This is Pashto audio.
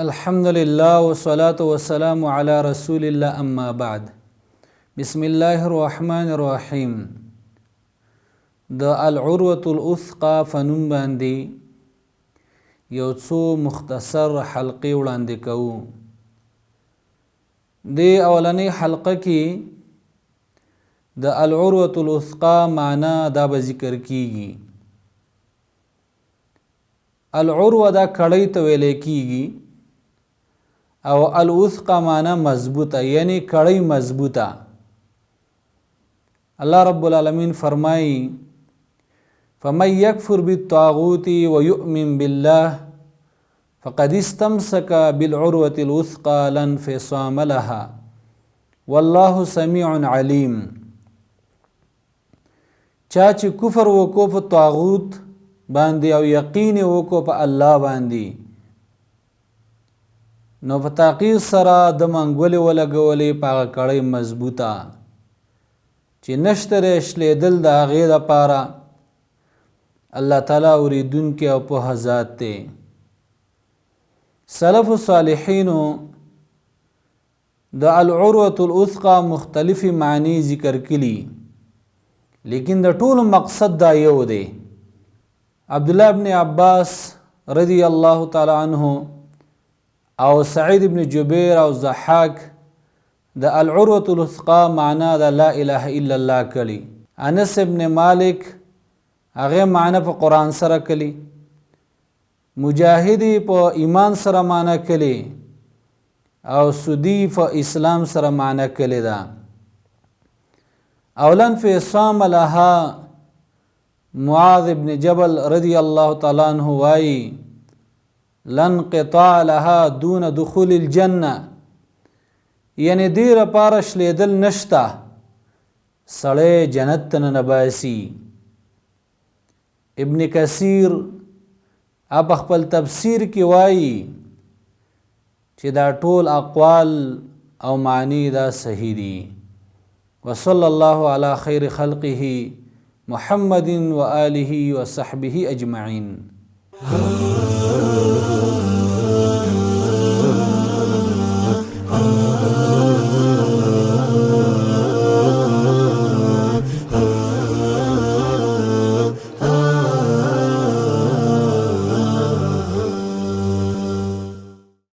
الحمد لله والصلاة والسلام على رسول الله اما بعد. بسم الله الرحمن الرحیم. د العروة الوثقا فنوم باندې یو څو مختصر حلقې وړاندې کوو. د اولنۍ حلقه کې د العروة الوثقا معنا دا به ذکر کیږي. العروه دا کړۍ ته ویل کیږي او الوثقا معنا مضبوطه، یعنی کړۍ مضبوطه. الله رب العالمین فرمایي فمن يكفر بالطاغوت ويؤمن بالله فقد استمسك بالعروة الوثقى لا انفصام لها والله سميع عليم. چا چې کفر وکړو په طاغوت باندې او یقین وکړو په الله باندې، نو په تحقیق سره د منګولې ولګولې په هغه کړۍ مضبوطه چې نشته رشلېدل د هغې دپاره. الله تعالی اوریدونکی او پوهه ذات دی. سلف صالحینو د العروة الوثقا مختلفی معنی ذکر کړي، لیکن د ټولو مقصد دا یو دی. عبدالله ابن عباس رضی الله تعالی عنه او سعید ابن جبیر او ضحاک د العروة الوثقا معنا د لا اله الا الله کړي. انس ابن مالک هغه معنا په قرآن سره کړي. مجاهدی په ایمان سره معنا کړي او سودی په اسلام سره معنا کړي دا. اولن فصام لها معاذ ابن جبل رضی الله تعالی عنہ وائی لن قطاع لها دون دخول الجنه، یعنی دیر پارش لیدل نشتا سړی جنت ته ننباسي. ابن کثیر اب خپل تفسیر کې وایي چې دا ټول اقوال او معنی دا صحیح دي. وصلی الله علی خیر خلقه محمد و آله و صحبه اجمعین.